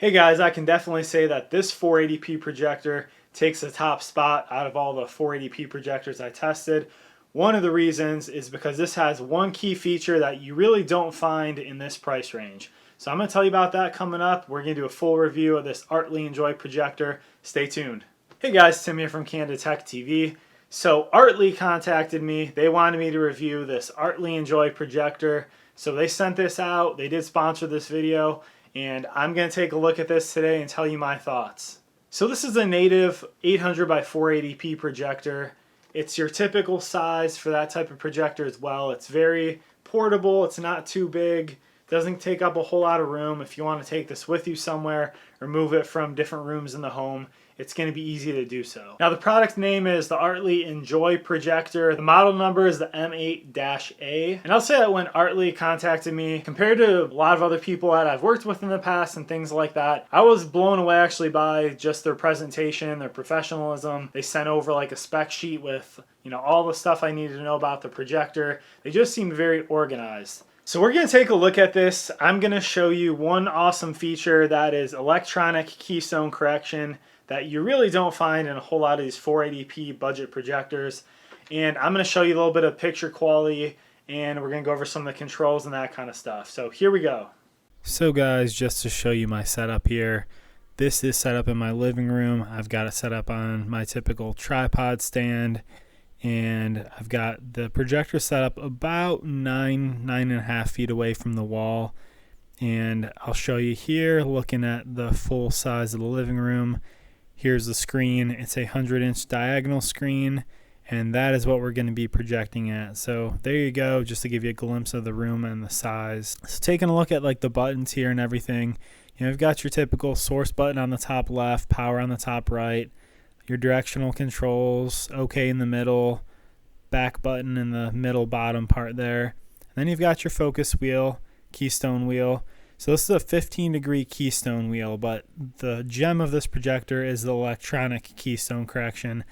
Hey guys, I can definitely say that this 480p projector takes the top spot out of all the 480p projectors I tested. One of the reasons is because this has one key feature that you really don't find in this price range. So I'm going to tell you about that coming up. We're going to do a full review of this Artlii Enjoy projector. Stay tuned. Hey guys, Tim here from Candid Tech TV. So Artlii contacted me. They wanted me to review this Artlii Enjoy projector. So they sent this out. They did sponsor this video. And I'm going to take a look at this today and tell you my thoughts. So this is a native 800 by 480p projector. It's your typical size for that type of projector as well. It's very portable. It's not too big. Doesn't take up a whole lot of room. If you want to take this with you somewhere or move it from different rooms in the home, it's going to be easy to do so. Now the product name is the Artlii Enjoy projector. The model number is the M8-A. And I'll say that when Artlii contacted me, compared to a lot of other people that I've worked with in the past and things like that, I was blown away actually by just their presentation, their professionalism. They sent over like a spec sheet with, all the stuff I needed to know about the projector. They just seemed very organized. So we're going to take a look at this. I'm going to show you one awesome feature that is electronic keystone correction that you really don't find in a whole lot of these 480p budget projectors. And I'm going to show you a little bit of picture quality, and we're going to go over some of the controls and that kind of stuff. So here we go. So guys, just to show you my setup here, this is set up in my living room. I've got it set up on my typical tripod stand, and I've got the projector set up about 9.5 feet away from the wall. And I'll show you here, looking at the full size of the living room. Here's the screen. It's a 100-inch diagonal screen, and that is what we're going to be projecting at. So there you go, just to give you a glimpse of the room and the size. So taking a look at like the buttons here and everything, you've got your typical source button on the top left, power on the top right, your directional controls, OK in the middle, back button in the middle bottom part there. And then you've got your focus wheel, keystone wheel. So this is a 15-degree keystone wheel, but the gem of this projector is the electronic keystone correction,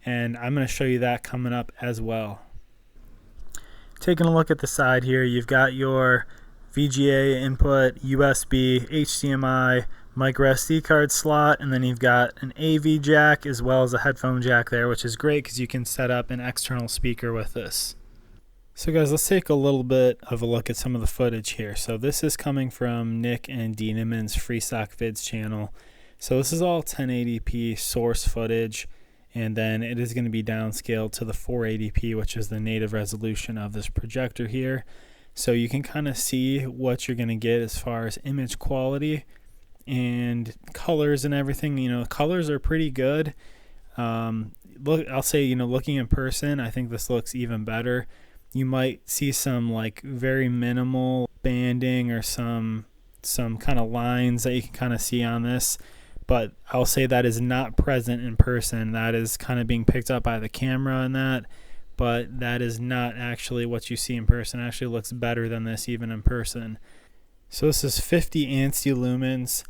and I'm going to show you that coming up as well. Taking a look at the side here, you've got your VGA input, USB, HDMI, micro SD card slot, and then you've got an AV jack as well as a headphone jack there, which is great because you can set up an external speaker with this. So guys, let's take a little bit of a look at some of the footage here. So this is coming from Nick and Dee Niman's Free Stock Vids channel. So this is all 1080p source footage, and then it is going to be downscaled to the 480p, which is the native resolution of this projector here. So you can kind of see what you're going to get as far as image quality and colors and everything. Colors are pretty good. I'll say, looking in person, I think this looks even better. You might see some like very minimal banding or some kind of lines that you can kind of see on this, but I'll say that is not present in person. That is kind of being picked up by the camera and that, but that is not actually what you see in person. It actually looks better than this even in person. So this is 50 ANSI lumens,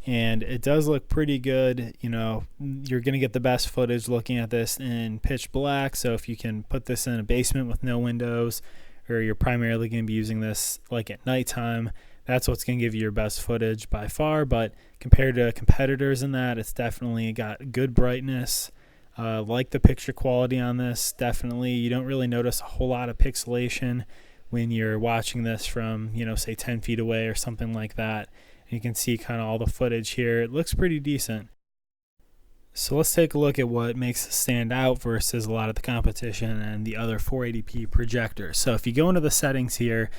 and it does look pretty good. You're going to get the best footage looking at this in pitch black. So if you can put this in a basement with no windows, or you're primarily going to be using this like at nighttime, that's what's going to give you your best footage by far. But compared to competitors in that, it's definitely got good brightness. Like the picture quality on this, definitely. You don't really notice a whole lot of pixelation when you're watching this from, say 10 feet away or something like that. You can see kind of all the footage here. It looks pretty decent. So let's take a look at what makes it stand out versus a lot of the competition and the other 480p projectors. So if you go into the settings here,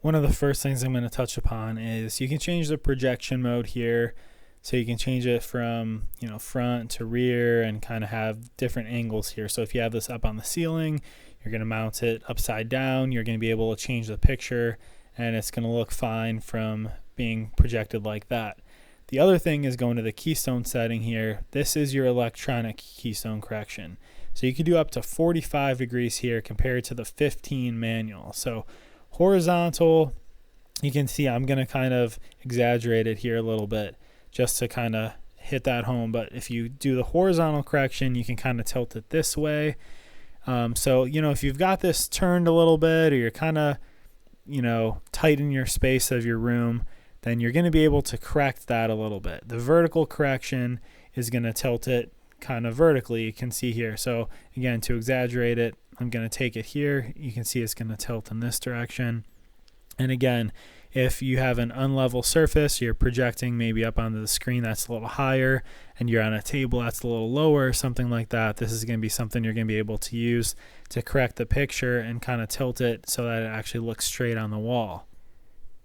one of the first things I'm going to touch upon is you can change the projection mode here. So you can change it from front to rear and kind of have different angles here. So if you have this up on the ceiling, you're going to mount it upside down. You're going to be able to change the picture, and it's going to look fine from being projected like that. The other thing is going to the keystone setting here. This is your electronic keystone correction. So you can do up to 45 degrees here compared to the 15 manual. So horizontal, you can see I'm going to kind of exaggerate it here a little bit just to kind of hit that home. But if you do the horizontal correction, you can kind of tilt it this way. So, if you've got this turned a little bit, or you're kind of, tight in your space of your room, then you're going to be able to correct that a little bit. The vertical correction is going to tilt it kind of vertically, you can see here. So again, to exaggerate it, I'm going to take it here. You can see it's going to tilt in this direction. And again, if you have an unlevel surface, you're projecting maybe up onto the screen that's a little higher, and you're on a table that's a little lower, something like that, this is going to be something you're going to be able to use to correct the picture and kind of tilt it so that it actually looks straight on the wall.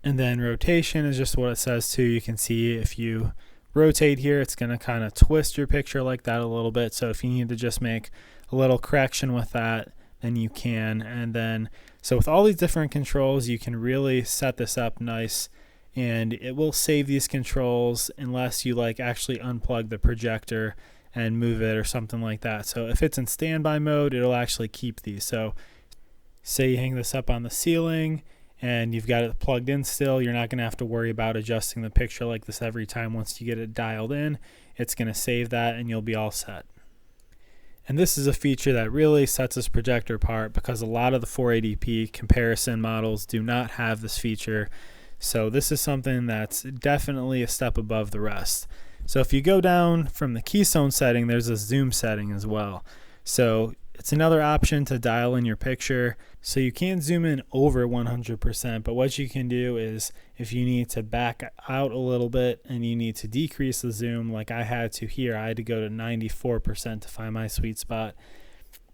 And then rotation is just what it says too. You can see if you rotate here, it's going to kind of twist your picture like that a little bit. So if you need to just make a little correction with that, then you can. And then so with all these different controls, you can really set this up nice, and it will save these controls unless you like actually unplug the projector and move it or something like that. So if it's in standby mode, it'll actually keep these. So say you hang this up on the ceiling and you've got it plugged in still, you're not going to have to worry about adjusting the picture like this every time. Once you get it dialed in, it's going to save that and you'll be all set. And this is a feature that really sets this projector apart because a lot of the 480p comparison models do not have this feature. So this is something that's definitely a step above the rest. So if you go down from the Keystone setting, there's a zoom setting as well. So it's another option to dial in your picture. So you can zoom in over 100%, but what you can do is if you need to back out a little bit and you need to decrease the zoom like I had to here, I had to go to 94% to find my sweet spot.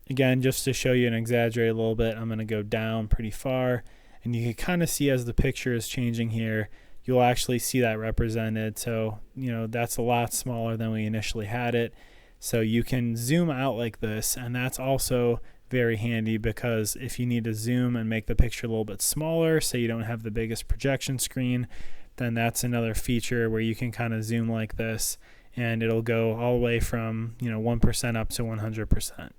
Again, just to show you and exaggerate a little bit, I'm going to go down pretty far, and you can kind of see as the picture is changing here, you'll actually see that represented. So, that's a lot smaller than we initially had it. So you can zoom out like this, and that's also very handy because if you need to zoom and make the picture a little bit smaller, so you don't have the biggest projection screen, then that's another feature where you can kind of zoom like this, and it'll go all the way from 1% up to 100%.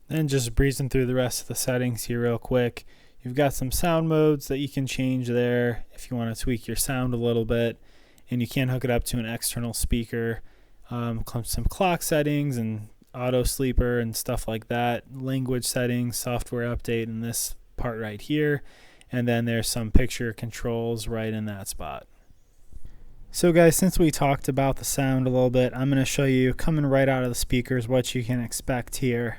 Then just breezing through the rest of the settings here real quick. You've got some sound modes that you can change there if you want to tweak your sound a little bit, and you can hook it up to an external speaker. Some clock settings and auto sleeper and stuff like that, language settings, software update in this part right here, and then there's some picture controls right in that spot. So guys, since we talked about the sound a little bit, I'm going to show you coming right out of the speakers what you can expect here.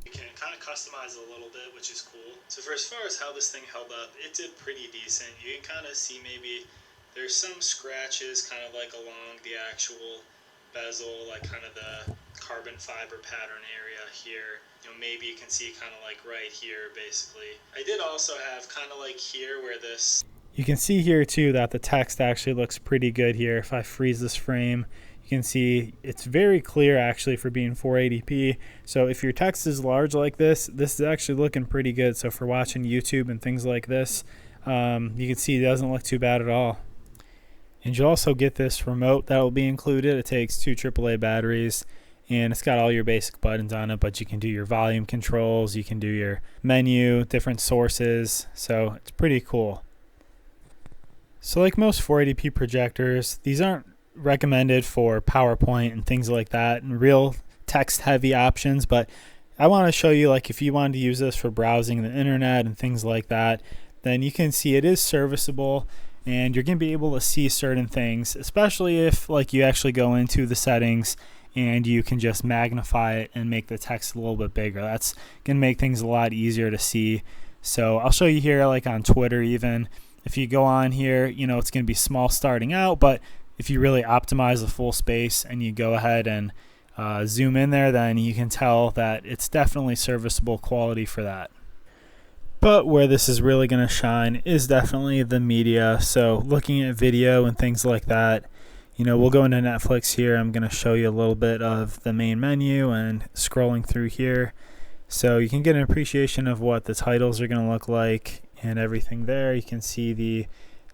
You can kind of customize it a little bit, which is cool. So for as far as how this thing held up, it did pretty decent. You can kind of see maybe there's some scratches kind of like along the actual bezel, like kind of the carbon fiber pattern area here. Maybe you can see kind of like right here basically. I did also have kind of like here where this, you can see here too that the text actually looks pretty good here. If I freeze this frame, you can see it's very clear actually for being 480p. So if your text is large like this is actually looking pretty good. So for watching YouTube and things like this, you can see it doesn't look too bad at all. And you'll also get this remote that will be included. It takes 2 AAA batteries, and it's got all your basic buttons on it, but you can do your volume controls, you can do your menu, different sources, so it's pretty cool. So like most 480p projectors, these aren't recommended for PowerPoint and things like that and real text heavy options, but I want to show you like if you wanted to use this for browsing the internet and things like that, then you can see it is serviceable. And you're going to be able to see certain things, especially if like you actually go into the settings and you can just magnify it and make the text a little bit bigger. That's going to make things a lot easier to see. So I'll show you here like on Twitter even. If you go on here, it's going to be small starting out, but if you really optimize the full space and you go ahead and zoom in there, then you can tell that it's definitely serviceable quality for that. But where this is really going to shine is definitely the media. So looking at video and things like that, we'll go into Netflix here. I'm going to show you a little bit of the main menu and scrolling through here. So you can get an appreciation of what the titles are going to look like and everything there. You can see the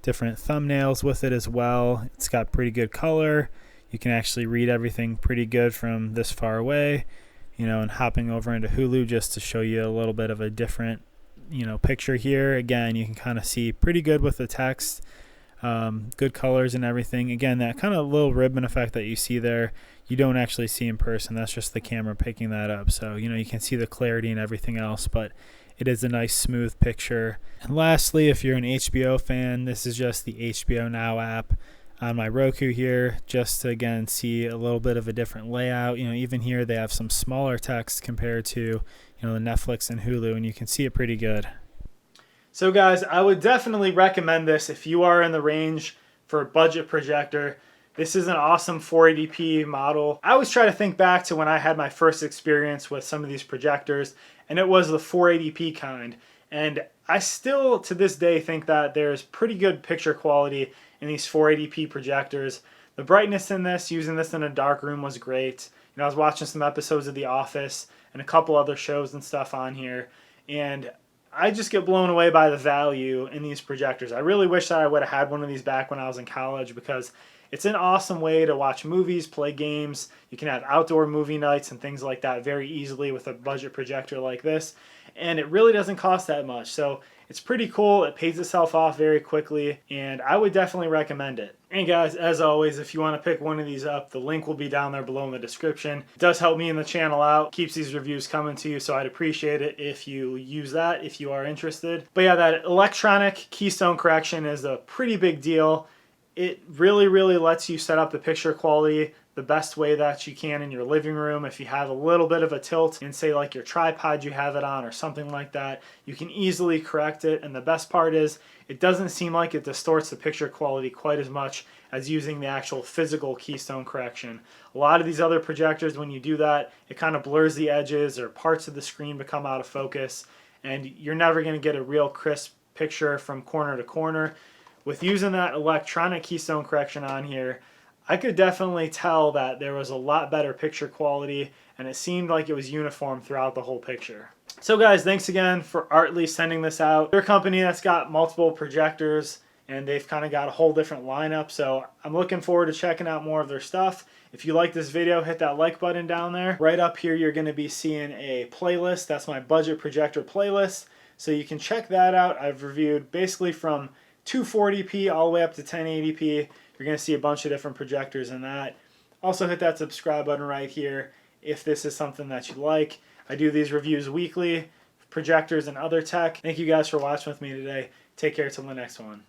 different thumbnails with it as well. It's got pretty good color. You can actually read everything pretty good from this far away, and hopping over into Hulu just to show you a little bit of a different picture here. Again, you can kind of see pretty good with the text, good colors and everything. Again, that kind of little ribbon effect that you see there, you don't actually see in person. That's just the camera picking that up. So, you can see the clarity and everything else, but it is a nice smooth picture. And lastly, if you're an HBO fan, this is just the HBO Now app on my Roku here, just to again see a little bit of a different layout. Even here they have some smaller text compared to the Netflix and Hulu, and you can see it pretty good. So guys, I would definitely recommend this if you are in the range for a budget projector. This is an awesome 480p model. I always try to think back to when I had my first experience with some of these projectors, and it was the 480p kind. And I still, to this day, think that there's pretty good picture quality in these 480p projectors. The brightness in this, using this in a dark room, was great. I was watching some episodes of The Office and a couple other shows and stuff on here, and I just get blown away by the value in these projectors. I really wish that I would have had one of these back when I was in college, because it's an awesome way to watch movies, play games. You can have outdoor movie nights and things like that very easily with a budget projector like this. And it really doesn't cost that much. So it's pretty cool. It pays itself off very quickly, and I would definitely recommend it. And guys, as always, if you want to pick one of these up, the link will be down there below in the description. It does help me and the channel out, keeps these reviews coming to you, so I'd appreciate it if you use that if you are interested. But yeah, that electronic keystone correction is a pretty big deal. It really, really lets you set up the picture quality the best way that you can in your living room. If you have a little bit of a tilt in, say, like your tripod you have it on or something like that, you can easily correct it. And the best part is it doesn't seem like it distorts the picture quality quite as much as using the actual physical keystone correction. A lot of these other projectors, when you do that, it kind of blurs the edges or parts of the screen become out of focus, and you're never going to get a real crisp picture from corner to corner. With using that electronic keystone correction on here, I could definitely tell that there was a lot better picture quality, and it seemed like it was uniform throughout the whole picture. So guys, thanks again for Artlii sending this out. They're a company that's got multiple projectors, and they've kind of got a whole different lineup, so I'm looking forward to checking out more of their stuff. If you like this video, hit that like button down there. Right up here, you're going to be seeing a playlist. That's my budget projector playlist, so you can check that out. I've reviewed basically from 240p all the way up to 1080p. You're going to see a bunch of different projectors in that. Also hit that subscribe button right here if this is something that you like. I do these reviews weekly, projectors and other tech. Thank you guys for watching with me today. Take care till the next one.